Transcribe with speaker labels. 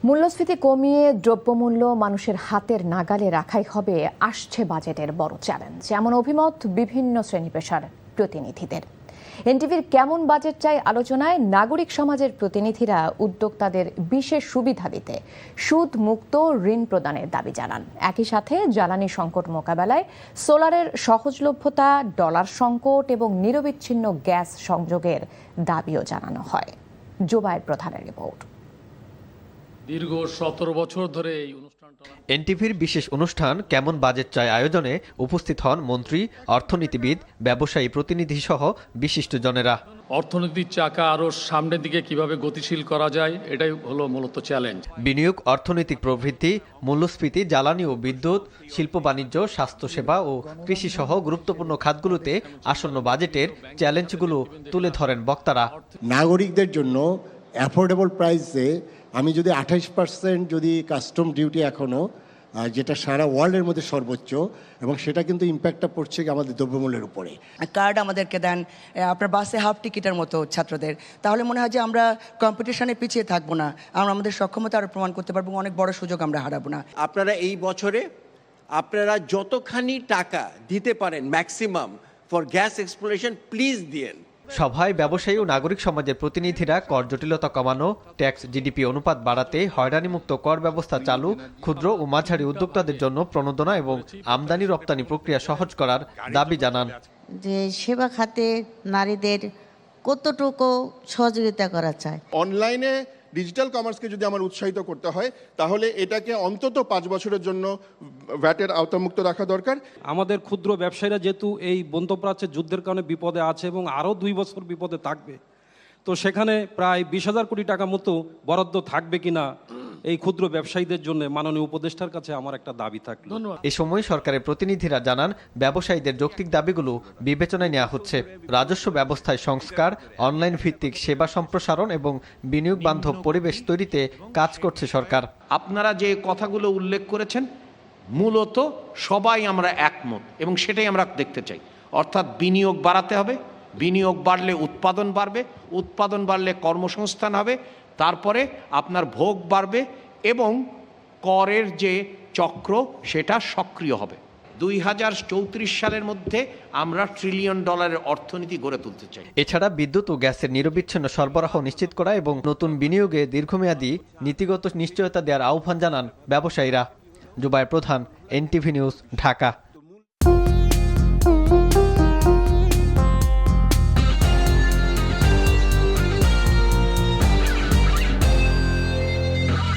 Speaker 1: মূল্যস্ফীতি কমিয়ে দ্রব্যমূল্য মানুষের হাতের নাগালে রাখাই হবে আসছে বাজেটের বড় চ্যালেঞ্জ, এমন অভিমত বিভিন্ন শ্রেণী পেশার প্রতিনিধিদের। এনটিভির কেমন বাজেট চাই আলোচনায় নাগরিক সমাজের প্রতিনিধিরা উদ্যোক্তাদের বিশেষ সুবিধা দিতে সুদ মুক্ত ঋণ প্রদানের দাবি জানান। একই সাথে জ্বালানি সংকট মোকাবেলায় সোলারের সহজলভ্যতা, ডলার সংকট এবং নিরবিচ্ছিন্ন গ্যাস সংযোগের দাবিও জানানো হয়। জুবায়ের প্রধানের রিপোর্ট।
Speaker 2: দীর্ঘ 17 বছর ধরে এই অনুষ্ঠানটা
Speaker 3: এনটিভির বিশেষ অনুষ্ঠান কেমন বাজেট চাই আয়োজনে উপস্থিত হন মন্ত্রী, অর্থনীতিবিদ, ব্যবসায়ী প্রতিনিধি সহ বিশিষ্টজনেরা।
Speaker 2: অর্থনীতির চাকা আরো সামনের দিকে কিভাবে গতিশীল করা যায়, এটাই হলো মূলত চ্যালেঞ্জ।
Speaker 3: বিনিয়োগ, অর্থনৈতিক প্রবৃদ্ধি, মূল্যস্ফীতি, জ্বালানি ও বিদ্যুৎ, শিল্প বাণিজ্য, স্বাস্থ্যসেবা ও কৃষি সহ গুরুত্বপূর্ণ খাতগুলোতে আসন্ন বাজেটের চ্যালেঞ্জগুলো তুলে ধরেন বক্তারা।
Speaker 4: নাগরিকদের জন্য অ্যাফোর্ডেবল প্রাইসে আমি যদি 28% যদি কাস্টম ডিউটি এখনও, যেটা সারা ওয়ার্ল্ডের মধ্যে সর্বোচ্চ, এবং সেটা কিন্তু ইম্প্যাক্টটা পড়ছে আমাদের দ্রব্যমূল্যের উপরে।
Speaker 5: কার্ড আমাদেরকে দেন, আপনার বাসে হাফ টিকিটের মতো ছাত্রদের, তাহলে মনে হয় যে আমরা কম্পিটিশনে পিছিয়ে থাকবো না, আমরা আমাদের সক্ষমতা আরও প্রমাণ করতে পারবো, অনেক বড় সুযোগ আমরা হারাবো না।
Speaker 6: আপনারা এই বছরে আপনারা যতখানি টাকা দিতে পারেন maximum for gas exploration please দিয়েন।
Speaker 3: সভায় ব্যবসায়ী ও নাগরিক সমাজের প্রতিনিধিরা কর জটিলতা কমানো, ট্যাক্স জিডিপি অনুপাত বাড়াতে হয়রানিমুক্ত কর ব্যবস্থা চালু, ক্ষুদ্র ও মাঝারি উদ্যোক্তাদের জন্য প্রণোদনা এবং আমদানি রপ্তানি প্রক্রিয়া সহজ করার দাবি জানান।
Speaker 7: যে সেবা খাতে নারীদের কতটুকু সহযোগিতা করা চায়।
Speaker 8: অনলাইনে ডিজিটাল কমার্সকে যদি আমার উৎসাহিত করতে হয়, তাহলে এটাকে অন্তত 5 বছরের জন্য ভ্যাটের আওতামুক্ত রাখা দরকার।
Speaker 9: আমাদের ক্ষুদ্র ব্যবসায়ীরা যেহেতু এই মধ্যপ্রাচ্যের যুদ্ধের কারণে বিপদে আছে এবং আরও 2 বছর বিপদে থাকবে, তো সেখানে প্রায় 20,000 কোটি টাকা মতো বরাদ্দ থাকবে কিনা এই ক্ষুদ্র ব্যবসায়ীদের জন্য মাননীয় উপদেষ্টার কাছে আমার একটা দাবি থাকলো।
Speaker 3: এ সময় সরকারের প্রতিনিধিরা জানান, ব্যবসায়ীদের যৌক্তিক দাবিগুলো বিবেচনায় নেওয়া হচ্ছে। রাজস্ব ব্যবস্থায় সংস্কার, অনলাইন ভিত্তিক সেবা সম্প্রসারণ এবং বিনিয়োগ বান্ধব পরিবেশ তৈরিতে কাজ করছে সরকার।
Speaker 6: আপনারা যে কথাগুলো উল্লেখ করেছেন মূলত সবাই আমরা একমত, এবং সেটাই আমরা দেখতে চাই। অর্থাৎ বিনিয়োগ বাড়াতে হবে, বিনিয়োগ বাড়লে উৎপাদন বাড়বে, উৎপাদন বাড়লে কর্মসংস্থান হবে, তারপরে আপনার ভোগ বাড়বে এবং করের যে চক্র সেটা সক্রিয় হবে। 2034 সালের মধ্যে আমরা $1 ট্রিলিয়ন অর্থনীতি গড়ে তুলতে চাই।
Speaker 3: এছাড়া বিদ্যুৎ ও গ্যাসের নিরবিচ্ছিন্ন সরবরাহ নিশ্চিত করা এবং নতুন বিনিয়োগে দীর্ঘমেয়াদী নীতিগত নিশ্চয়তা দেওয়ার আহ্বান জানান ব্যবসায়ীরা। জুবায়ের প্রধান, এনটিভি নিউজ, ঢাকা।